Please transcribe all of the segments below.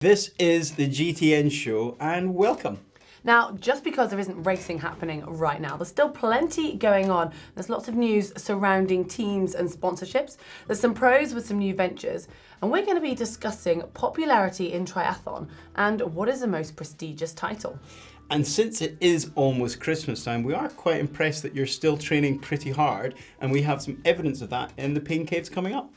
This is the GTN Show, and welcome. Now, just because there isn't racing happening right now, there's still plenty going on. There's lots of news surrounding teams and sponsorships. There's some pros with some new ventures. And we're going to be discussing popularity in triathlon and what is the most prestigious title. And since it is almost Christmas time, we are quite impressed that you're still training pretty hard, and we have some evidence of that in the pain caves coming up.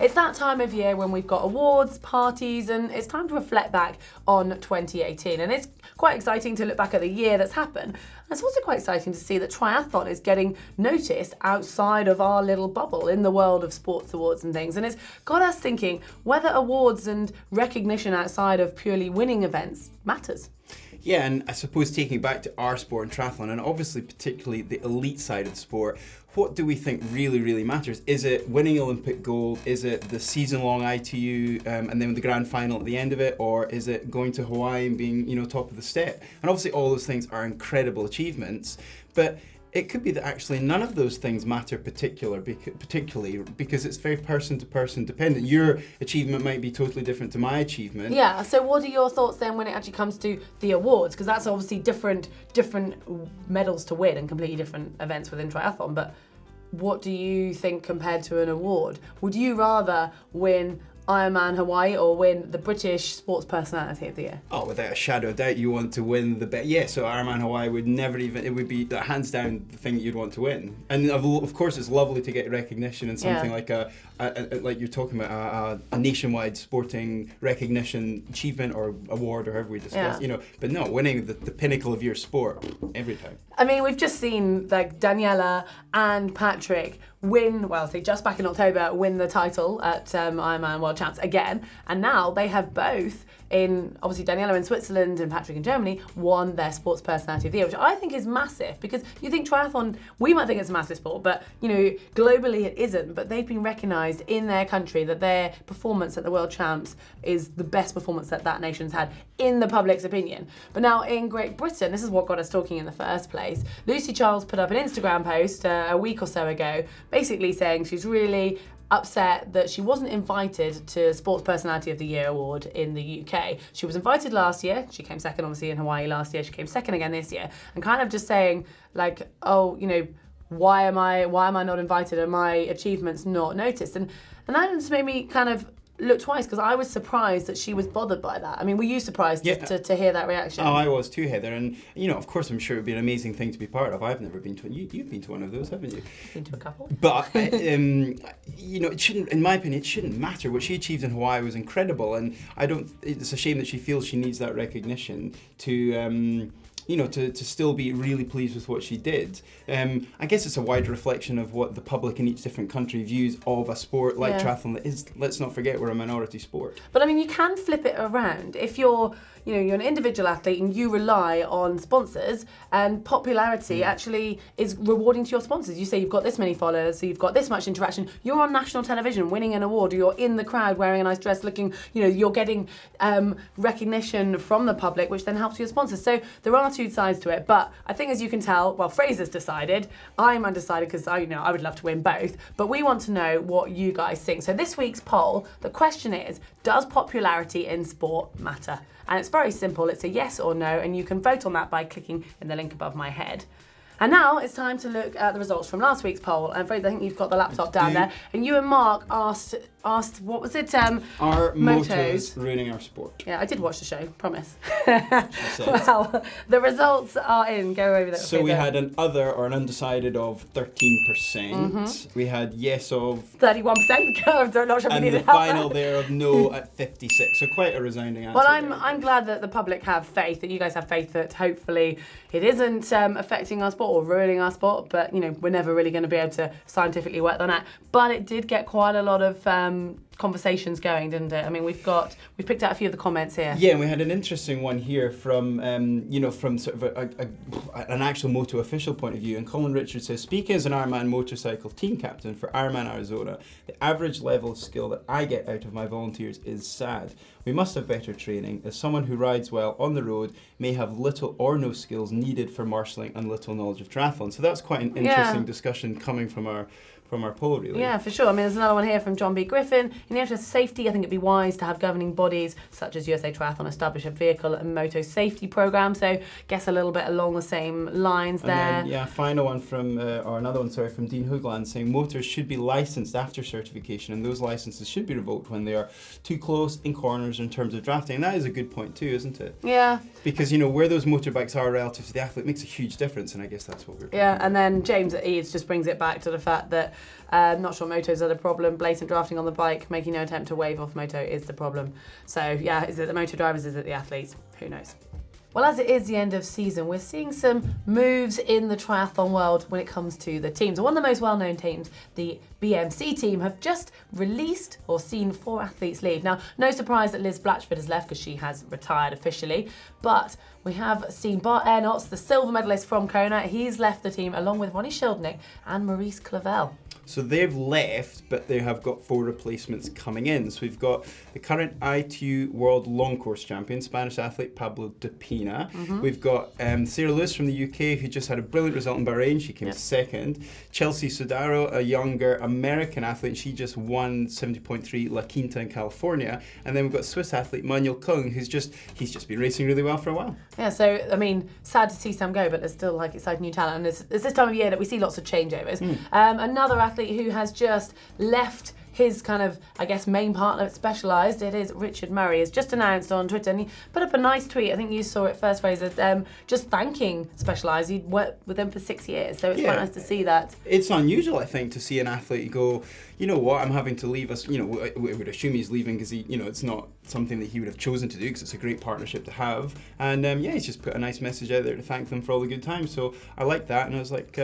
It's that time of year when we've got awards, parties, and it's time to reflect back on 2018. And it's quite exciting to look back at the year that's happened. And it's also quite exciting to see that triathlon is getting noticed outside of our little bubble in the world of sports awards and things. And it's got us thinking whether awards and recognition outside of purely winning events matters. Yeah, and I suppose taking it back to our sport and triathlon, and obviously particularly the elite side of the sport, what do we think really matters? Is it winning Olympic gold? Is it the season-long ITU and then the grand final at the end of it? Or is it going to Hawaii and being, top of the step? And obviously all those things are incredible achievements, but it could be that actually none of those things matter particularly because it's very person-to-person dependent. Your achievement might be totally different to my achievement. Yeah, so what are your thoughts then when it actually comes to the awards? Because that's obviously different medals to win and completely different events within triathlon. But what do you think compared to an award? Would you rather win Ironman Hawaii or win the British Sports Personality of the Year? Oh, without a shadow of doubt, you want to win the bet. Yeah, so Ironman Hawaii would never even, it would be hands down the thing that you'd want to win. And of course, it's lovely to get recognition and something like like you're talking about a nationwide sporting recognition achievement or award or however we discuss, but no, winning the pinnacle of your sport every time. I mean, we've just seen like Daniela and Patrick just back in October, win the title at Ironman World Champs again. And now they have both, obviously Daniela in Switzerland and Patrick in Germany, won their Sports Personality of the Year, which I think is massive because you think triathlon, we might think it's a massive sport, but globally it isn't. But they've been recognised in their country that their performance at the World Champs is the best performance that nation's had in the public's opinion. But now in Great Britain, this is what got us talking in the first place. Lucy Charles put up an Instagram post a week or so ago, basically saying she's really upset that she wasn't invited to Sports Personality of the Year award in the UK. She was invited last year. She came second, obviously, in Hawaii last year. She came second again this year. And kind of just saying, like, why am I not invited? Are my achievements not noticed? And that just made me kind of look twice because I was surprised that she was bothered by that. I mean, were you surprised to hear that reaction? Oh, I was too, Heather. And, of course, I'm sure it would be an amazing thing to be part of. I've never been to one. You've been to one of those, haven't you? Been to a couple. But, it shouldn't, in my opinion, it shouldn't matter. What she achieved in Hawaii was incredible. And it's a shame that she feels she needs that recognition to still be really pleased with what she did. I guess it's a wide reflection of what the public in each different country views of a sport like triathlon that is, let's not forget, we're a minority sport. But I mean, you can flip it around. If you're an individual athlete and you rely on sponsors, and popularity actually is rewarding to your sponsors. You say you've got this many followers, so you've got this much interaction. You're on national television winning an award, or you're in the crowd wearing a nice dress looking, you're getting recognition from the public, which then helps your sponsors. So there are two sides to it. But I think, as you can tell, well, Fraser's decided. I'm undecided because I would love to win both. But we want to know what you guys think. So this week's poll, the question is, does popularity in sport matter? And it's very simple. It's a yes or no, and you can vote on that by clicking in the link above my head. And now it's time to look at the results from last week's poll. And Fraser, I think you've got the laptop down there. And you and Mark asked, what was it? Are motos ruining our sport? Yeah, I did watch the show, promise. Well, the results are in. Go over that. So we had an other or an undecided of 13%. We had yes of 31%. I'm not sure and the final there of no at 56. So quite a resounding answer. Well, I'm glad that the public have faith, that you guys have faith that hopefully it isn't affecting our sport or ruining our sport. But we're never really going to be able to scientifically work on that. But it did get quite a lot of conversations going, didn't it? I mean, we've picked out a few of the comments here. Yeah, and we had an interesting one here from from sort of an actual moto official point of view. And Colin Richards says, speaking as an Ironman motorcycle team captain for Ironman Arizona, the average level of skill that I get out of my volunteers is sad. We must have better training, as someone who rides well on the road may have little or no skills needed for marshalling and little knowledge of triathlon. So that's quite an interesting discussion coming from our poll, really. Yeah, for sure. I mean, there's another one here from John B. Griffin. In the interest of safety, I think it'd be wise to have governing bodies such as USA Triathlon establish a vehicle and moto safety program. So, guess a little bit along the same lines there. And then, final one from, from Dean Hoogland saying motors should be licensed after certification, and those licenses should be revoked when they are too close in corners in terms of drafting. And that is a good point too, isn't it? Yeah. Because, where those motorbikes are relative to the athlete makes a huge difference, and I guess that's what we're talking about. And then James at Eads just brings it back to the fact that not sure motos are the problem. Blatant drafting on the bike, making no attempt to wave off moto is the problem. So is it the moto drivers, is it the athletes? Who knows? Well, as it is the end of season, we're seeing some moves in the triathlon world when it comes to the teams. One of the most well-known teams, the BMC team, have just released or seen 4 athletes leave. Now, no surprise that Liz Blatchford has left because she has retired officially, but we have seen Bart Ernotts, the silver medalist from Kona. He's left the team along with Ronnie Schildknecht and Maurice Clavel. So they've left, but they have got 4 replacements coming in. So we've got the current ITU World Long Course Champion, Spanish athlete Pablo de Pina. We've got Sarah Lewis from the UK, who just had a brilliant result in Bahrain. She came second. Chelsea Sodaro, a younger American athlete. She just won 70.3 La Quinta in California. And then we've got Swiss athlete Manuel Kung, he's just been racing really well for a while. Yeah, so, I mean, sad to see some go, but there's still exciting new talent. And it's this time of year that we see lots of changeovers. Another athlete who has just left his kind of, main partner at Specialized, it is Richard Murray, has just announced on Twitter, and he put up a nice tweet, I think you saw it first, Fraser, just thanking Specialized. He'd worked with them for 6 years, so it's quite nice to see that. It's unusual, I think, to see an athlete go, you know what, I'm having to leave us, we would assume he's leaving because it's not something that he would have chosen to do because it's a great partnership to have. And he's just put a nice message out there to thank them for all the good times. So I like that, and I was like,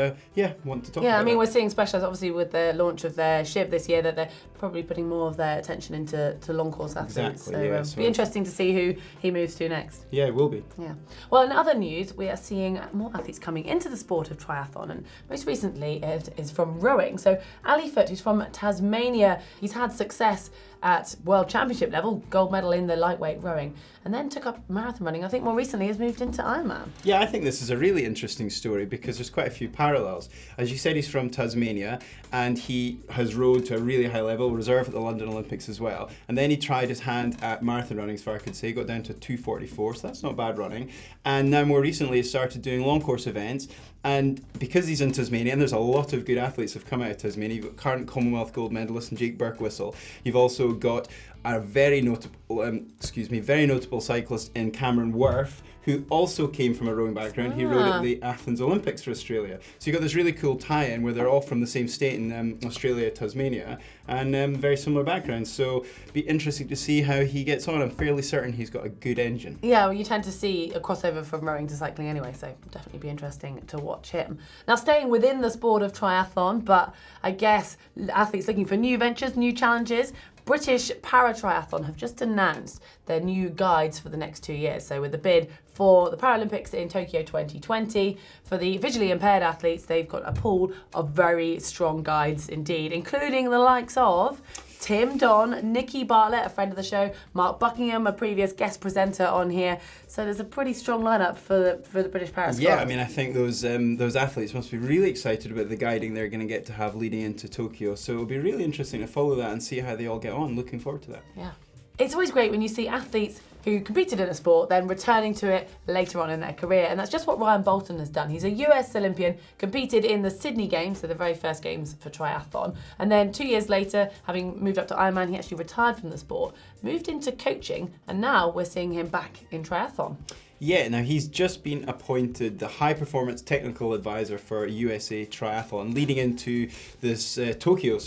want to talk about I mean, that. we're seeing Specialized, obviously, with the launch of their ship this year, that they're probably putting more of their attention into long course athletes. Exactly, so it'll be interesting to see who he moves to next. Yeah, it will be. Yeah. Well, in other news, we are seeing more athletes coming into the sport of triathlon, and most recently it is from rowing. So Ali Foot, who's from Tasmania, he's had success at World Championship level, gold medal in the lightweight rowing, and then took up marathon running. I think more recently has moved into Ironman. Yeah, I think this is a really interesting story because there's quite a few parallels. As you said, he's from Tasmania and he has rowed to a really high level, reserve at the London Olympics as well. And then he tried his hand at marathon running, as far as I could say, got down to 2:44, so that's not bad running. And now more recently he started doing long course events. And because he's in Tasmania, and there's a lot of good athletes have come out of Tasmania, you've got current Commonwealth gold medalist Jake Birkwhistle. You've also got a very notable cyclist in Cameron Worth, who also came from a rowing background. He rowed at the Athens Olympics for Australia. So you've got this really cool tie-in where they're all from the same state in Australia, Tasmania, and very similar backgrounds. So be interesting to see how he gets on. I'm fairly certain he's got a good engine. Yeah, well, you tend to see a crossover from rowing to cycling anyway, so definitely be interesting to watch him. Now, staying within the sport of triathlon, but I guess athletes looking for new ventures, new challenges, British Para-triathlon have just announced their new guides for the next 2 years. So with the bid for the Paralympics in Tokyo 2020, for the visually impaired athletes, they've got a pool of very strong guides indeed, including the likes of Tim Don, Nikki Bartlett, a friend of the show, Mark Buckingham, a previous guest presenter on here. So there's a pretty strong lineup for the British Para squad. Yeah, I mean, I think those athletes must be really excited about the guiding they're going to get to have leading into Tokyo. So it'll be really interesting to follow that and see how they all get on. Looking forward to that. Yeah. It's always great when you see athletes who competed in a sport then returning to it later on in their career, and that's just what Ryan Bolton has done. He's a US Olympian, competed in the Sydney Games, so the very first games for triathlon, and then 2 years later, having moved up to Ironman, he actually retired from the sport, moved into coaching, and now we're seeing him back in triathlon. Yeah, now he's just been appointed the High Performance Technical Advisor for USA Triathlon, leading into this Tokyo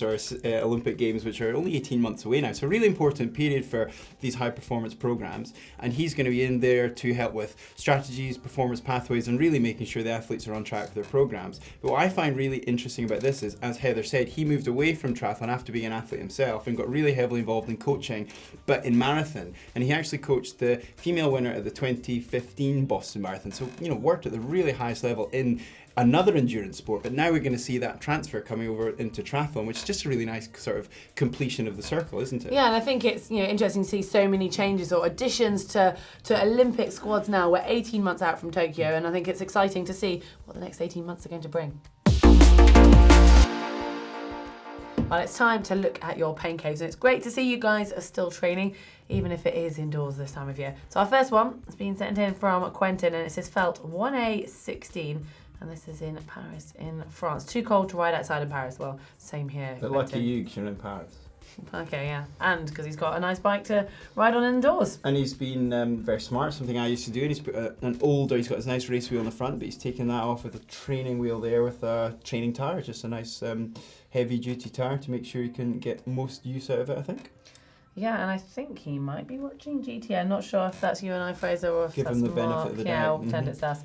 Olympic Games, which are only 18 months away now. So a really important period for these high performance programs. And he's going to be in there to help with strategies, performance pathways, and really making sure the athletes are on track with their programs. But what I find really interesting about this is, as Heather said, he moved away from triathlon after being an athlete himself and got really heavily involved in coaching, but in marathon. And he actually coached the female winner at the 2015 Boston Marathon. So, worked at the really highest level in another endurance sport, but now we're going to see that transfer coming over into triathlon, which is just a really nice sort of completion of the circle, isn't it? Yeah, and I think it's interesting to see so many changes or additions to Olympic squads now. We're 18 months out from Tokyo, and I think it's exciting to see what the next 18 months are going to bring. Well, it's time to look at your pain caves, and it's great to see you guys are still training, even if it is indoors this time of year. So our first one has been sent in from Quentin, and it says felt 1A16. And this is in Paris, in France. Too cold to ride outside in Paris. Well, same here. But lucky you, because you're in Paris. Okay, yeah. And because he's got a nice bike to ride on indoors. And he's been very smart, something I used to do. And he's put he's got his nice race wheel in the front, but he's taken that off with a training wheel there with a training tyre. Just a nice heavy duty tyre to make sure you can get most use out of it, I think. Yeah, and I think he might be watching GTN. Not sure if that's you and I, Fraser, or if Give that's him the Mark. benefit of the doubt. Yeah, I'll pretend it's us.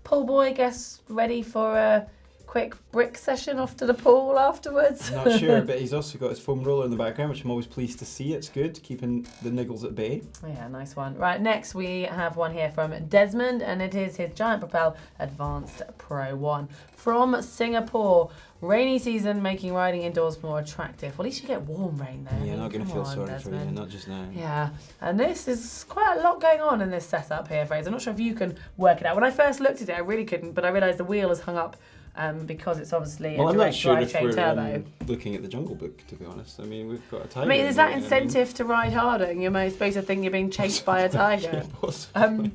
Pool boy, guess ready for a quick brick session off to the pool afterwards? Not sure, but he's also got his foam roller in the background, which I'm always pleased to see. It's good, keeping the niggles at bay. Yeah, nice one. Right, next we have one here from Desmond, and it is his Giant Propel Advanced Pro 1 from Singapore. Rainy season making riding indoors more attractive. Well, at least you get warm rain though. Yeah, not going to feel sorry Desmond. for you, not just now. Yeah, and this is quite a lot going on in this setup here, Fraser. I'm not sure if you can work it out. When I first looked at it, I really couldn't, but I realised the wheel is hung up because it's obviously a direct drivetrain turbo. Looking at the Jungle Book, to be honest. I mean, we've got a tiger. I mean, is that incentive to ride harder? And you're supposed to think you're being chased by a tiger.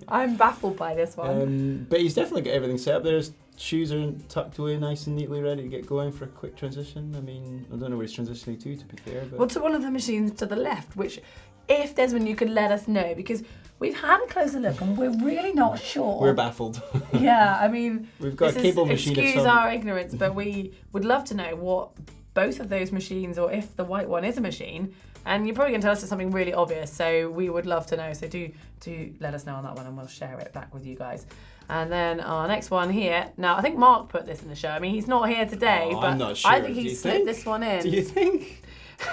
I'm baffled by this one. But he's definitely got everything set up. There's shoes are tucked away nice and neatly, ready to get going for a quick transition. I mean, I don't know where he's transitioning to be fair. But... Well, to one of the machines to the left, which, if Desmond, you could let us know, because we've had a closer look and we're really not sure. We're baffled. Yeah, I mean, we've got a cable machine. Excuse our ignorance, but we would love to know what both of those machines, or if the white one is a machine. And you're probably going to tell us it's something really obvious, so we would love to know. So do let us know on that one, and we'll share it back with you guys. And then our next one here. Now, I think Mark put this in the show. I mean, he's not here today, but I'm not sure. I think he slipped this one in. Do you think?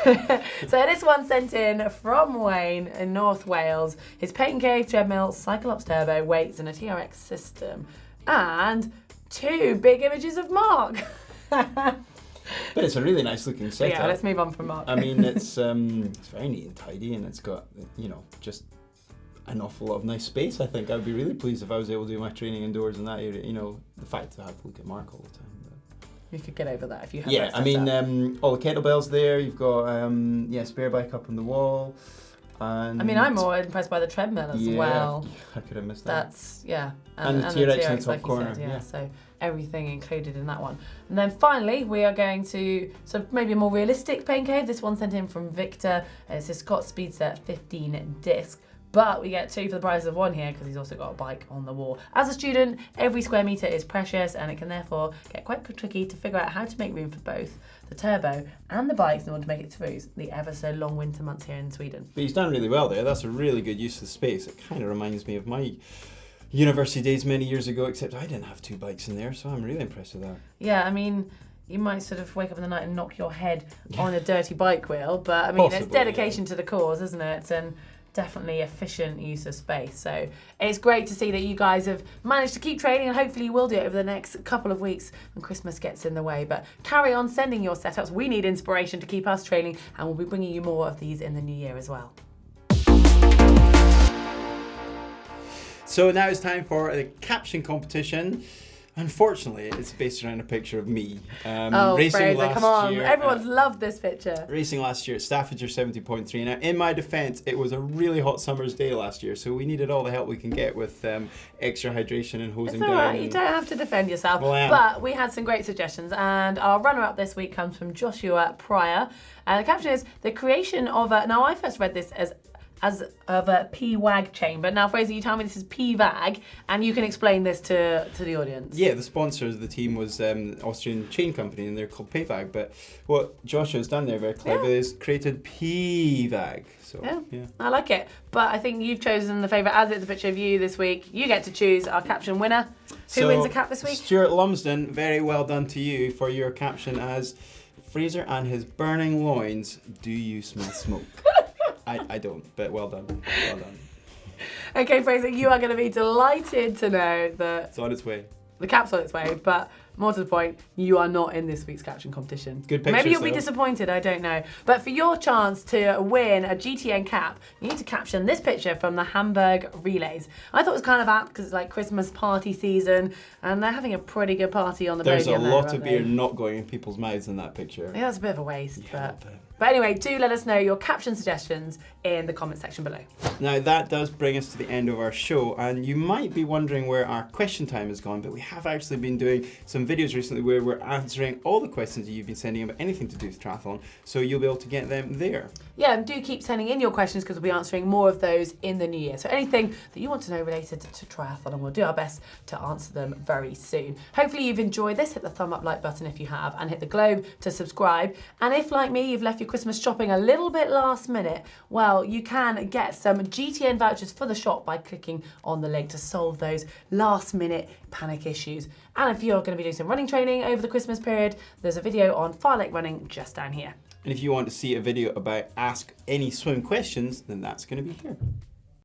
So this one sent in from Wayne in North Wales. His Pain Cave treadmill, Cyclops turbo, weights, and a TRX system. And 2 big images of Mark. But it's a really nice looking setup. Yeah, let's move on from Mark. I mean, it's very neat and tidy, and it's got, just an awful lot of nice space. I think I'd be really pleased if I was able to do my training indoors in that area. The fact that I have to look at Mark all the time. You could get over that if you have. Yeah, I mean, all the kettlebells there. You've got spare bike up on the wall. And I mean, I'm more impressed by the treadmill as well. I could have missed that. That's and the TRX in the top like corner. Said, yeah, so everything included in that one. And then finally, we are going to maybe a more realistic pain cave. This one sent in from Victor. It's a Scott Speedster 15 disc. But we get 2 for the price of 1 here because he's also got a bike on the wall. As a student, every square metre is precious, and it can therefore get quite tricky to figure out how to make room for both the turbo and the bikes in order to make it through the ever so long winter months here in Sweden. But he's done really well there. That's a really good use of the space. It kind of reminds me of my university days many years ago, except I didn't have 2 bikes in there, so I'm really impressed with that. Yeah, I mean, you might sort of wake up in the night and knock your head on a dirty bike wheel, but I mean, it's dedication to the cause, isn't it? And definitely efficient use of space. So it's great to see that you guys have managed to keep training, and hopefully you will do it over the next couple of weeks when Christmas gets in the way. But carry on sending your setups. We need inspiration to keep us training, and we'll be bringing you more of these in the new year as well. So now it's time for the Caption Competition. Unfortunately, it's based around a picture of me. Racing Fraser, last come on. year, Everyone's loved this picture. Racing last year at Staffordshire 70.3. Now, in my defence, it was a really hot summer's day last year, so we needed all the help we can get with extra hydration and hosing down. It's all right, you don't have to defend yourself. Well, but we had some great suggestions, and our runner-up this week comes from Joshua Pryor. The caption is, the creation of now I first read this as as of a PWAG chamber. Now, Fraser, you tell me this is PWAG, and you can explain this to the audience. Yeah, the sponsor of the team was an Austrian chain company, and they're called PWAG. But what Joshua's done there very clever is created PWAG. So, yeah, I like it. But I think you've chosen the favourite, as it's a picture of you this week. You get to choose our caption winner. Who wins the cap this week? Stuart Lumsden, very well done to you for your caption as Fraser and his burning loins. Do you smell smoke? I don't, but well done. Well done. Okay, Fraser, you are going to be delighted to know that It's on its way. the cap's on its way, but more to the point, you are not in this week's caption competition. Good pictures, Maybe you'll be though. disappointed, I don't know. But for your chance to win a GTN cap, you need to caption this picture from the Hamburg Relays. I thought it was kind of apt because it's like Christmas party season, and they're having a pretty good party on the There's podium. a lot of beer not going in people's mouths in that picture. Yeah, that's a bit of a waste, Yeah, but anyway, do let us know your caption suggestions in the comment section below. Now that does bring us to the end of our show, and you might be wondering where our question time has gone, but we have actually been doing some videos recently where we're answering all the questions that you've been sending about anything to do with triathlon, so you'll be able to get them there. Yeah, and do keep sending in your questions because we'll be answering more of those in the new year. So anything that you want to know related to triathlon, and we'll do our best to answer them very soon. Hopefully you've enjoyed this. Hit the thumb up like button if you have, and hit the globe to subscribe. And if, like me, you've left your Christmas shopping a little bit last minute, well, you can get some GTN vouchers for the shop by clicking on the link to solve those last minute panic issues. And if you're going to be doing some running training over the Christmas period, there's a video on Firelake running just down here. And if you want to see a video about Ask Any Swim Questions, then that's going to be here.